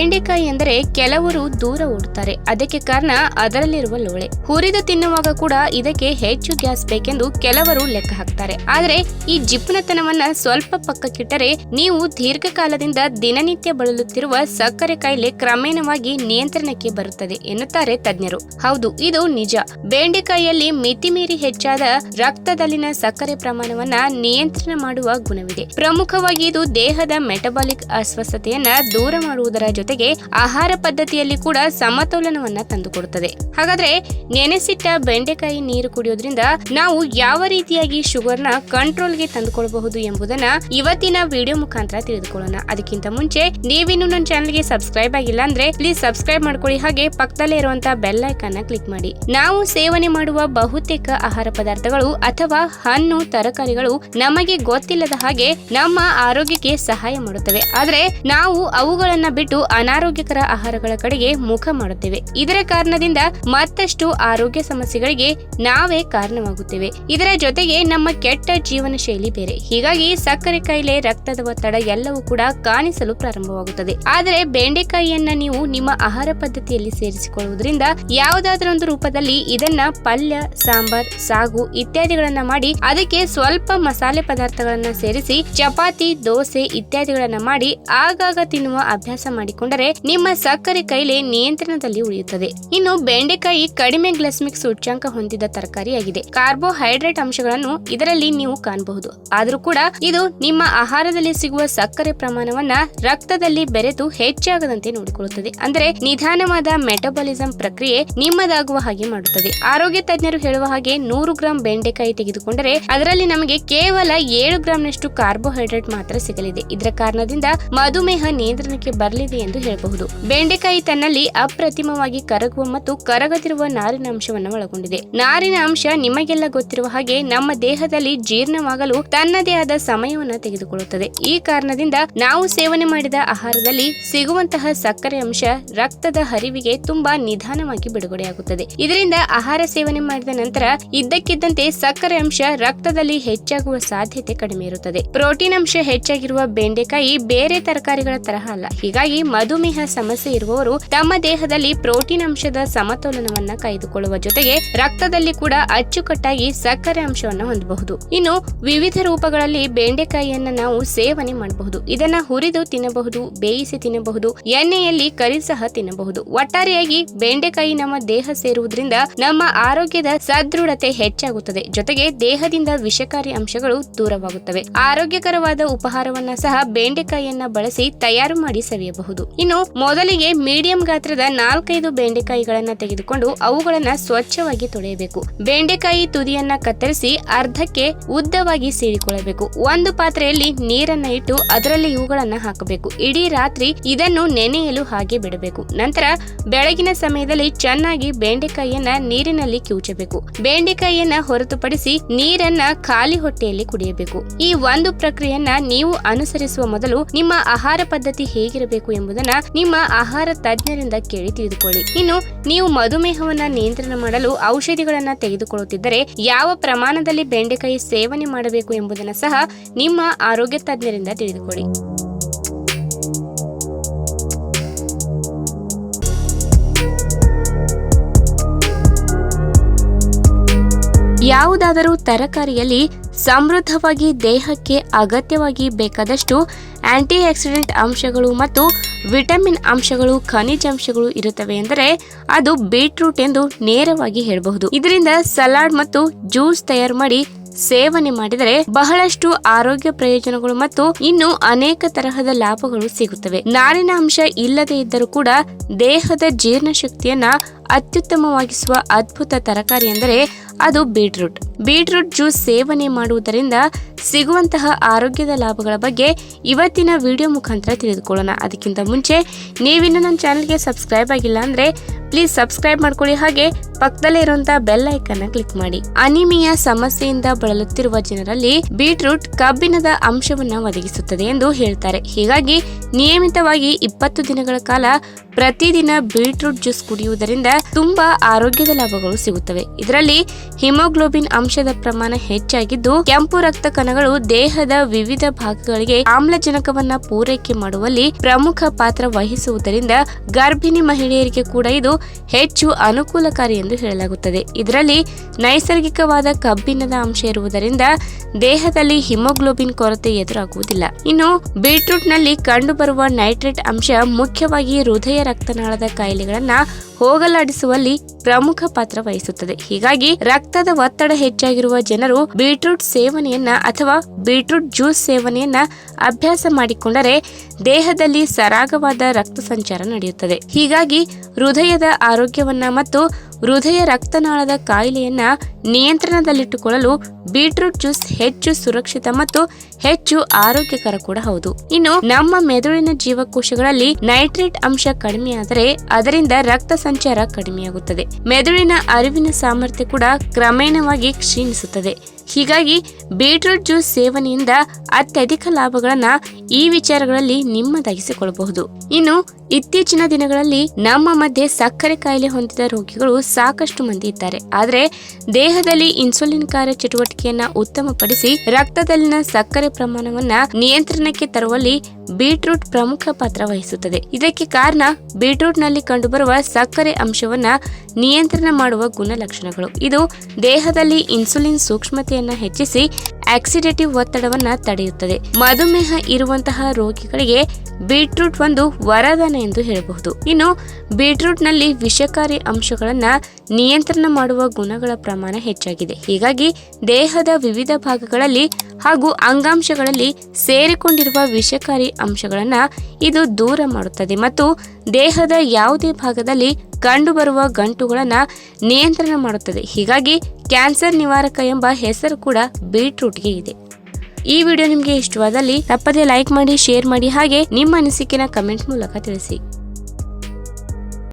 ಬೆಂಡೆಕಾಯಿ ಎಂದರೆ ಕೆಲವರು ದೂರ ಓಡುತ್ತಾರೆ. ಅದಕ್ಕೆ ಕಾರಣ ಅದರಲ್ಲಿರುವ ಲೋಳೆ. ಹುರಿದು ತಿನ್ನುವಾಗ ಕೂಡ ಇದಕ್ಕೆ ಹೆಚ್ಚು ಗ್ಯಾಸ್ ಬೇಕೆಂದು ಕೆಲವರು ಲೆಕ್ಕ ಹಾಕ್ತಾರೆ. ಆದರೆ ಈ ಜಿಪ್ಪುನತನವನ್ನ ಸ್ವಲ್ಪ ಪಕ್ಕಕ್ಕಿಟ್ಟರೆ ನೀವು ದೀರ್ಘಕಾಲದಿಂದ ದಿನನಿತ್ಯ ಬಳಲುತ್ತಿರುವ ಸಕ್ಕರೆ ಕಾಯಿಲೆ ಕ್ರಮೇಣವಾಗಿ ನಿಯಂತ್ರಣಕ್ಕೆ ಬರುತ್ತದೆ ಎನ್ನುತ್ತಾರೆ ತಜ್ಞರು. ಹೌದು, ಇದು ನಿಜ. ಬೆಂಡೆಕಾಯಿಯಲ್ಲಿ ಮಿತಿಮೀರಿ ಹೆಚ್ಚಾದ ರಕ್ತದಲ್ಲಿನ ಸಕ್ಕರೆ ಪ್ರಮಾಣವನ್ನ ನಿಯಂತ್ರಣ ಮಾಡುವ ಗುಣವಿದೆ. ಪ್ರಮುಖವಾಗಿ ಇದು ದೇಹದ ಮೆಟಬಾಲಿಕ್ ಅಸ್ವಸ್ಥತೆಯನ್ನ ದೂರ ಮಾಡುವುದರ ಜೊತೆಗೆ ಆಹಾರ ಪದ್ಧತಿಯಲ್ಲಿ ಕೂಡ ಸಮತೋಲನವನ್ನ ತಂದುಕೊಡುತ್ತದೆ. ಹಾಗಾದ್ರೆ ನೆನೆಸಿಟ್ಟ ಬೆಂಡೆಕಾಯಿ ನೀರು ಕುಡಿಯೋದ್ರಿಂದ ನಾವು ಯಾವ ರೀತಿಯಾಗಿ ಶುಗರ್ನ ಕಂಟ್ರೋಲ್ಗೆ ತಂದುಕೊಳ್ಳಬಹುದು ಎಂಬುದನ್ನ ಇವತ್ತಿನ ವಿಡಿಯೋ ಮುಖಾಂತರ ತಿಳಿದುಕೊಳ್ಳೋಣ. ಅದಕ್ಕಿಂತ ಮುಂಚೆ ನೀವಿನ್ನು ನನ್ನ ಚಾನಲ್ಗೆ ಸಬ್ಸ್ಕ್ರೈಬ್ ಆಗಿಲ್ಲ ಅಂದ್ರೆ ಪ್ಲೀಸ್ ಸಬ್ಸ್ಕ್ರೈಬ್ ಮಾಡ್ಕೊಳ್ಳಿ. ಹಾಗೆ ಪಕ್ಕದಲ್ಲೇ ಇರುವಂತಹ ಬೆಲ್ ಐಕಾನ್ ಕ್ಲಿಕ್ ಮಾಡಿ. ನಾವು ಸೇವನೆ ಮಾಡುವ ಬಹುತೇಕ ಆಹಾರ ಪದಾರ್ಥಗಳು ಅಥವಾ ಹಣ್ಣು ತರಕಾರಿಗಳು ನಮಗೆ ಗೊತ್ತಿಲ್ಲದ ಹಾಗೆ ನಮ್ಮ ಆರೋಗ್ಯಕ್ಕೆ ಸಹಾಯ ಮಾಡುತ್ತವೆ. ಆದ್ರೆ ನಾವು ಅವುಗಳನ್ನ ಬಿಟ್ಟು ಅನಾರೋಗ್ಯಕರ ಆಹಾರಗಳ ಕಡೆಗೆ ಮುಖ ಮಾಡುತ್ತೇವೆ. ಇದರ ಕಾರಣದಿಂದ ಮತ್ತಷ್ಟು ಆರೋಗ್ಯ ಸಮಸ್ಯೆಗಳಿಗೆ ನಾವೇ ಕಾರಣವಾಗುತ್ತೇವೆ. ಇದರ ಜೊತೆಗೆ ನಮ್ಮ ಕೆಟ್ಟ ಜೀವನ ಶೈಲಿ ಬೇರೆ. ಹೀಗಾಗಿ ಸಕ್ಕರೆ ಕಾಯಿಲೆ, ರಕ್ತದ ಒತ್ತಡ ಎಲ್ಲವೂ ಕೂಡ ಕಾಣಿಸಲು ಪ್ರಾರಂಭವಾಗುತ್ತದೆ. ಆದರೆ ಬೆಂಡೆಕಾಯಿಯನ್ನ ನೀವು ನಿಮ್ಮ ಆಹಾರ ಪದ್ಧತಿಯಲ್ಲಿ ಸೇರಿಸಿಕೊಳ್ಳುವುದರಿಂದ ಯಾವುದಾದ್ರೊಂದು ರೂಪದಲ್ಲಿ ಇದನ್ನ ಪಲ್ಯ, ಸಾಂಬಾರ್, ಸಾಗು ಇತ್ಯಾದಿಗಳನ್ನ ಮಾಡಿ ಅದಕ್ಕೆ ಸ್ವಲ್ಪ ಮಸಾಲೆ ಪದಾರ್ಥಗಳನ್ನ ಸೇರಿಸಿ ಚಪಾತಿ, ದೋಸೆ ಇತ್ಯಾದಿಗಳನ್ನ ಮಾಡಿ ಆಗಾಗ ತಿನ್ನುವ ಅಭ್ಯಾಸ ಮಾಡಿಕೊಂಡರೆ ನಿಮ್ಮ ಸಕ್ಕರೆ ಕಾಯಿಲೆ ನಿಯಂತ್ರಣದಲ್ಲಿ ಉಳಿಯುತ್ತದೆ. ಇನ್ನು ಬೆಂಡೆಕಾಯಿ ಕಡಿಮೆ ಗ್ಲೈಸೆಮಿಕ್ ಸೂಚ್ಯಂಕ ಹೊಂದಿದ ತರಕಾರಿಯಾಗಿದೆ. ಕಾರ್ಬೋಹೈಡ್ರೇಟ್ ಅಂಶಗಳನ್ನು ಇದರಲ್ಲಿ ನೀವು ಕಾಣಬಹುದು. ಆದರೂ ಕೂಡ ಇದು ನಿಮ್ಮ ಆಹಾರದಲ್ಲಿ ಸಿಗುವ ಸಕ್ಕರೆ ಪ್ರಮಾಣವನ್ನ ರಕ್ತದಲ್ಲಿ ಬೆರೆತು ಹೆಚ್ಚಾಗದಂತೆ ನೋಡಿಕೊಳ್ಳುತ್ತದೆ. ಅಂದ್ರೆ ನಿಧಾನವಾದ ಮೆಟಬಾಲಿಸಂ ಪ್ರಕ್ರಿಯೆ ನಿಮ್ಮದಾಗುವ ಹಾಗೆ ಮಾಡುತ್ತದೆ. ಆರೋಗ್ಯ ತಜ್ಞರು ಹೇಳುವ ಹಾಗೆ 100 ಗ್ರಾಂ ಬೆಂಡೆಕಾಯಿ ತೆಗೆದುಕೊಂಡರೆ ಅದರಲ್ಲಿ ನಮಗೆ ಕೇವಲ 7 ಗ್ರಾಂನಷ್ಟು ಕಾರ್ಬೋಹೈಡ್ರೇಟ್ ಮಾತ್ರ ಸಿಗಲಿದೆ. ಇದರ ಕಾರಣದಿಂದ ಮಧುಮೇಹ ನಿಯಂತ್ರಣಕ್ಕೆ ಬರಲಿದೆ ಎಂದು ಹೇಳಬಹುದು. ಬೆಂಡೆಕಾಯಿ ತನ್ನಲ್ಲಿ ಅಪ್ರತಿಮವಾಗಿ ಕರಗುವ ಮತ್ತು ಕರಗದಿರುವ ನಾರಿನ ಅಂಶವನ್ನು ಒಳಗೊಂಡಿದೆ. ನಾರಿನ ಅಂಶ ನಿಮಗೆಲ್ಲ ಗೊತ್ತಿರುವ ಹಾಗೆ ನಮ್ಮ ದೇಹದಲ್ಲಿ ಜೀರ್ಣವಾಗಲು ತನ್ನದೇ ಆದ ಸಮಯವನ್ನು ತೆಗೆದುಕೊಳ್ಳುತ್ತದೆ. ಈ ಕಾರಣದಿಂದ ನಾವು ಸೇವನೆ ಮಾಡಿದ ಆಹಾರದಲ್ಲಿ ಸಿಗುವಂತಹ ಸಕ್ಕರೆ ಅಂಶ ರಕ್ತದ ಹರಿವಿಗೆ ತುಂಬಾ ನಿಧಾನವಾಗಿ ಬಿಡುಗಡೆಯಾಗುತ್ತದೆ. ಇದರಿಂದ ಆಹಾರ ಸೇವನೆ ಮಾಡಿದ ನಂತರ ಇದ್ದಕ್ಕಿದ್ದಂತೆ ಸಕ್ಕರೆ ಅಂಶ ರಕ್ತದಲ್ಲಿ ಹೆಚ್ಚಾಗುವ ಸಾಧ್ಯತೆ ಕಡಿಮೆ ಇರುತ್ತದೆ. ಪ್ರೋಟೀನ್ ಅಂಶ ಹೆಚ್ಚಾಗಿರುವ ಬೆಂಡೆಕಾಯಿ ಬೇರೆ ತರಕಾರಿಗಳ ತರಹ ಅಲ್ಲ. ಹೀಗಾಗಿ ಮಧುಮೇಹ ಸಮಸ್ಯೆ ಇರುವವರು ತಮ್ಮ ದೇಹದಲ್ಲಿ ಪ್ರೋಟೀನ್ ಅಂಶದ ಸಮತೋಲನವನ್ನ ಕಾಯ್ದುಕೊಳ್ಳುವ ಜೊತೆಗೆ ರಕ್ತದಲ್ಲಿ ಕೂಡ ಅಚ್ಚುಕಟ್ಟಾಗಿ ಸಕ್ಕರೆ ಅಂಶವನ್ನು ಹೊಂದಬಹುದು. ಇನ್ನು ವಿವಿಧ ರೂಪಗಳಲ್ಲಿ ಬೆಂಡೆಕಾಯಿಯನ್ನ ನಾವು ಸೇವನೆ ಮಾಡಬಹುದು. ಇದನ್ನ ಹುರಿದು ತಿನ್ನಬಹುದು, ಬೇಯಿಸಿ ತಿನ್ನಬಹುದು, ಎಣ್ಣೆಯಲ್ಲಿ ಕರಿ ಸಹ ತಿನ್ನಬಹುದು. ಒಟ್ಟಾರೆಯಾಗಿ ಬೆಂಡೆಕಾಯಿ ನಮ್ಮ ದೇಹ ಸೇರುವುದರಿಂದ ನಮ್ಮ ಆರೋಗ್ಯದ ಸದೃಢತೆ ಹೆಚ್ಚಾಗುತ್ತದೆ. ಜೊತೆಗೆ ದೇಹದಿಂದ ವಿಷಕಾರಿ ಅಂಶಗಳು ದೂರವಾಗುತ್ತವೆ. ಆರೋಗ್ಯಕರವಾದ ಉಪಹಾರವನ್ನ ಸಹ ಬೆಂಡೆಕಾಯಿಯನ್ನ ಬಳಸಿ ತಯಾರು ಮಾಡಿ ಸವಿಯಬಹುದು. ಇನ್ನು ಮೊದಲಿಗೆ ಮೀಡಿಯಂ ಗಾತ್ರದ 4-5 ಬೆಂಡೆಕಾಯಿಗಳನ್ನ ತೆಗೆದುಕೊಂಡು ಅವುಗಳನ್ನ ಸ್ವಚ್ಛವಾಗಿ ತೊಳೆಯಬೇಕು. ಬೆಂಡೆಕಾಯಿ ತುದಿಯನ್ನ ಕತ್ತರಿಸಿ ಅರ್ಧಕ್ಕೆ ಉದ್ದವಾಗಿ ಸೀಳಿಕೊಳ್ಳಬೇಕು. ಒಂದು ಪಾತ್ರೆಯಲ್ಲಿ ನೀರನ್ನ ಇಟ್ಟು ಅದರಲ್ಲಿ ಇವುಗಳನ್ನ ಹಾಕಬೇಕು. ಇಡೀ ರಾತ್ರಿ ಇದನ್ನು ನೆನೆಯಲು ಹಾಗೆ ಬಿಡಬೇಕು. ನಂತರ ಬೆಳಗಿನ ಸಮಯದಲ್ಲಿ ಚೆನ್ನಾಗಿ ಬೆಂಡೆಕಾಯಿಯನ್ನ ನೀರಿನಲ್ಲಿ ಕಿವುಚಬೇಕು. ಬೆಂಡೆಕಾಯಿಯನ್ನ ಹೊರತುಪಡಿಸಿ ನೀರನ್ನ ಖಾಲಿ ಹೊಟ್ಟೆಯಲ್ಲಿ ಕುಡಿಯಬೇಕು. ಈ ಒಂದು ಪ್ರಕ್ರಿಯೆಯನ್ನ ನೀವು ಅನುಸರಿಸುವ ಮೊದಲು ನಿಮ್ಮ ಆಹಾರ ಪದ್ಧತಿ ಹೇಗಿರಬೇಕು ಎಂಬುದನ್ನ ನಿಮ್ಮ ಆಹಾರ ತಜ್ಞರಿಂದ ಕೇಳಿ ತಿಳಿದುಕೊಳ್ಳಿ. ಇನ್ನು ನೀವು ಮಧುಮೇಹವನ್ನ ನಿಯಂತ್ರಣ ಮಾಡಲು ಔಷಧಿಗಳನ್ನ ತೆಗೆದುಕೊಳ್ಳುತ್ತಿದ್ದರೆ ಯಾವ ಪ್ರಮಾಣದಲ್ಲಿ ಬೆಂಡೆಕಾಯಿ ಸೇವನೆ ಮಾಡಬೇಕು ಎಂಬುದನ್ನ ಸಹ ನಿಮ್ಮ ಆರೋಗ್ಯ ತಜ್ಞರಿಂದ ತಿಳಿದುಕೊಳ್ಳಿ. ಯಾವುದಾದರೂ ತರಕಾರಿಯಲ್ಲಿ ಸಮೃದ್ಧವಾಗಿ ದೇಹಕ್ಕೆ ಅಗತ್ಯವಾಗಿ ಬೇಕಾದಷ್ಟು ಆಂಟಿ ಆಕ್ಸಿಡೆಂಟ್ ಅಂಶಗಳು ಮತ್ತು ವಿಟಮಿನ್ ಅಂಶಗಳು, ಖನಿಜಾಂಶಗಳು ಇರುತ್ತವೆ ಎಂದರೆ ಅದು ಬೀಟ್ರೂಟ್ ಎಂದು ನೇರವಾಗಿ ಹೇಳಬಹುದು. ಇದರಿಂದ ಸಲಾಡ್ ಮತ್ತು ಜ್ಯೂಸ್ ತಯಾರು ಮಾಡಿ ಸೇವನೆ ಮಾಡಿದರೆ ಬಹಳಷ್ಟು ಆರೋಗ್ಯ ಪ್ರಯೋಜನಗಳು ಮತ್ತು ಇನ್ನು ಅನೇಕ ತರಹದ ಲಾಭಗಳು ಸಿಗುತ್ತವೆ. ನಾರಿನ ಅಂಶ ಇಲ್ಲದೆ ಇದ್ದರೂ ಕೂಡ ದೇಹದ ಜೀರ್ಣಶಕ್ತಿಯನ್ನ ಅತ್ಯುತ್ತಮವಾಗಿಸುವ ಅದ್ಭುತ ತರಕಾರಿ ಎಂದರೆ ಅದು ಬೀಟ್ರೂಟ್. ಬೀಟ್ರೂಟ್ ಜ್ಯೂಸ್ ಸೇವನೆ ಮಾಡುವುದರಿಂದ ಸಿಗುವಂತಹ ಆರೋಗ್ಯದ ಲಾಭಗಳ ಬಗ್ಗೆ ಇವತ್ತಿನ ವಿಡಿಯೋ ಮುಖಾಂತರ ತಿಳಿದುಕೊಳ್ಳೋಣ. ಅದಕ್ಕಿಂತ ಮುಂಚೆ ನೀವಿನ್ನು ನನ್ನ ಚಾನಲ್ಗೆ ಸಬ್ಸ್ಕ್ರೈಬ್ ಆಗಿಲ್ಲ ಅಂದ್ರೆ ಪ್ಲೀಸ್ ಸಬ್ಸ್ಕ್ರೈಬ್ ಮಾಡ್ಕೊಳ್ಳಿ, ಹಾಗೆ ಪಕ್ಕದಲ್ಲೇ ಇರುವಂತಹ ಬೆಲ್ ಐಕನ್ ಕ್ಲಿಕ್ ಮಾಡಿ. ಅನಿಮಿಯಾ ಸಮಸ್ಯೆಯಿಂದ ಬಳಲುತ್ತಿರುವ ಜನರಲ್ಲಿ ಬೀಟ್ರೂಟ್ ಕಬ್ಬಿಣದ ಅಂಶವನ್ನ ಒದಗಿಸುತ್ತದೆ ಎಂದು ಹೇಳ್ತಾರೆ. ಹೀಗಾಗಿ ನಿಯಮಿತವಾಗಿ 20 ದಿನಗಳ ಕಾಲ ಪ್ರತಿದಿನ ಬೀಟ್ರೂಟ್ ಜ್ಯೂಸ್ ಕುಡಿಯುವುದರಿಂದ ತುಂಬಾ ಆರೋಗ್ಯದ ಲಾಭಗಳು ಸಿಗುತ್ತವೆ. ಇದರಲ್ಲಿ ಹಿಮೋಗ್ಲೋಬಿನ್ ಅಂಶದ ಪ್ರಮಾಣ ಹೆಚ್ಚಾಗಿದ್ದು, ಕೆಂಪು ರಕ್ತ ಕಣಗಳು ದೇಹದ ವಿವಿಧ ಭಾಗಗಳಿಗೆ ಆಮ್ಲಜನಕವನ್ನ ಪೂರೈಕೆ ಮಾಡುವಲ್ಲಿ ಪ್ರಮುಖ ಪಾತ್ರ ವಹಿಸುವುದರಿಂದ ಗರ್ಭಿಣಿ ಮಹಿಳೆಯರಿಗೆ ಕೂಡ ಇದು ಹೆಚ್ಚು ಅನುಕೂಲಕಾರಿ ಎಂದು ಹೇಳಲಾಗುತ್ತದೆ. ಇದರಲ್ಲಿ ನೈಸರ್ಗಿಕವಾದ ಕಬ್ಬಿಣದ ಅಂಶ ಇರುವುದರಿಂದ ದೇಹದಲ್ಲಿ ಹಿಮೋಗ್ಲೋಬಿನ್ ಕೊರತೆ ಎದುರಾಗುವುದಿಲ್ಲ. ಇನ್ನು ಬೀಟ್ರೂಟ್ ನಲ್ಲಿ ಕಂಡುಬರುವ ನೈಟ್ರೇಟ್ ಅಂಶ ಮುಖ್ಯವಾಗಿ ಹೃದಯ ರಕ್ತನಾಳದ ಕಾಯಿಲೆಗಳನ್ನ ಹೋಗಲಾಡಿಸುವಲ್ಲಿ ಪ್ರಮುಖ ಪಾತ್ರ ವಹಿಸುತ್ತದೆ. ಹೀಗಾಗಿ ರಕ್ತದ ಒತ್ತಡ ಹೆಚ್ಚಾಗಿರುವ ಜನರು ಬೀಟ್ರೂಟ್ ಸೇವನೆಯನ್ನ ಅಥವಾ ಬೀಟ್ರೂಟ್ ಜ್ಯೂಸ್ ಸೇವನೆಯನ್ನ ಅಭ್ಯಾಸ ಮಾಡಿಕೊಂಡರೆ ದೇಹದಲ್ಲಿ ಸರಾಗವಾದ ರಕ್ತ ಸಂಚಾರ ನಡೆಯುತ್ತದೆ. ಹೀಗಾಗಿ ಹೃದಯದ ಆರೋಗ್ಯವನ್ನ ಮತ್ತು ಹೃದಯ ರಕ್ತನಾಳದ ಕಾಯಿಲೆಯನ್ನ ನಿಯಂತ್ರಣದಲ್ಲಿಟ್ಟುಕೊಳ್ಳಲು ಬೀಟ್ರೂಟ್ ಜ್ಯೂಸ್ ಹೆಚ್ಚು ಸುರಕ್ಷಿತ ಮತ್ತು ಹೆಚ್ಚು ಆರೋಗ್ಯಕರ ಕೂಡ ಹೌದು. ಇನ್ನು ನಮ್ಮ ಮೆದುಳಿನ ಜೀವಕೋಶಗಳಲ್ಲಿ ನೈಟ್ರೇಟ್ ಅಂಶ ಕಡಿಮೆಯಾದರೆ ಅದರಿಂದ ರಕ್ತ ಸಂಚಾರ ಕಡಿಮೆಯಾಗುತ್ತದೆ. ಮೆದುಳಿನ ಅರಿವಿನ ಸಾಮರ್ಥ್ಯ ಕೂಡ ಕ್ರಮೇಣವಾಗಿ ಕ್ಷೀಣಿಸುತ್ತದೆ. ಹೀಗಾಗಿ ಬೀಟ್ರೂಟ್ ಜ್ಯೂಸ್ ಸೇವನೆಯಿಂದ ಅತ್ಯಧಿಕ ಲಾಭಗಳನ್ನ ಈ ವಿಚಾರಗಳಲ್ಲಿ ನಿಮ್ಮದಾಗಿಸಿಕೊಳ್ಳಬಹುದು. ಇನ್ನು ಇತ್ತೀಚಿನ ದಿನಗಳಲ್ಲಿ ನಮ್ಮ ಮಧ್ಯೆ ಸಕ್ಕರೆ ಕಾಯಿಲೆ ಹೊಂದಿದ ರೋಗಿಗಳು ಸಾಕಷ್ಟು ಮಂದಿ ಇದ್ದಾರೆ. ಆದರೆ ದೇಹದಲ್ಲಿ ಇನ್ಸುಲಿನ್ ಕಾರ್ಯಚಟುವಟಿಕೆಯನ್ನ ಉತ್ತಮಪಡಿಸಿ ರಕ್ತದಲ್ಲಿನ ಸಕ್ಕರೆ ಪ್ರಮಾಣವನ್ನ ನಿಯಂತ್ರಣಕ್ಕೆ ತರುವಲ್ಲಿ ಬೀಟ್ರೂಟ್ ಪ್ರಮುಖ ಪಾತ್ರ ವಹಿಸುತ್ತದೆ. ಇದಕ್ಕೆ ಕಾರಣ ಬೀಟ್ರೂಟ್ ನಲ್ಲಿ ಕಂಡುಬರುವ ಸಕ್ಕರೆ ಅಂಶವನ್ನ ನಿಯಂತ್ರಣ ಮಾಡುವ ಗುಣಲಕ್ಷಣಗಳು. ಇದು ದೇಹದಲ್ಲಿ ಇನ್ಸುಲಿನ್ ಸೂಕ್ಷ್ಮತೆಯನ್ನ ಹೆಚ್ಚಿಸಿ ಆಕ್ಸಿಡೇಟಿವ್ ಒತ್ತಡವನ್ನ ತಡೆಯುತ್ತದೆ. ಮಧುಮೇಹ ಇರುವಂತಹ ರೋಗಿಗಳಿಗೆ ಬೀಟ್ರೂಟ್ ಒಂದು ವರದಾನ ಎಂದು ಹೇಳಬಹುದು. ಇನ್ನು ಬೀಟ್ರೂಟ್ ನಲ್ಲಿ ವಿಷಕಾರಿ ಅಂಶಗಳನ್ನ ನಿಯಂತ್ರಣ ಮಾಡುವ ಗುಣಗಳ ಪ್ರಮಾಣ ಹೆಚ್ಚಾಗಿದೆ. ಹೀಗಾಗಿ ದೇಹದ ವಿವಿಧ ಭಾಗಗಳಲ್ಲಿ ಹಾಗೂ ಅಂಗಾಂಶಗಳಲ್ಲಿ ಸೇರಿಕೊಂಡಿರುವ ವಿಷಕಾರಿ ಅಂಶಗಳನ್ನ ಇದು ದೂರ ಮಾಡುತ್ತದೆ ಮತ್ತು ದೇಹದ ಯಾವುದೇ ಭಾಗದಲ್ಲಿ ಕಂಡುಬರುವ ಗಂಟುಗಳನ್ನ ನಿಯಂತ್ರಣ ಮಾಡುತ್ತದೆ. ಹೀಗಾಗಿ ಕ್ಯಾನ್ಸರ್ ನಿವಾರಕ ಎಂಬ ಹೆಸರು ಕೂಡ ಬೀಟ್ರೂಟ್ಗೆ ಇದೆ. ಈ ವಿಡಿಯೋ ನಿಮಗೆ ಇಷ್ಟವಾದಲ್ಲಿ ತಪ್ಪದೇ ಲೈಕ್ ಮಾಡಿ, ಶೇರ್ ಮಾಡಿ, ಹಾಗೆ ನಿಮ್ಮ ಅನಿಸಿಕೆನ ಕಮೆಂಟ್ ಮೂಲಕ ತಿಳಿಸಿ.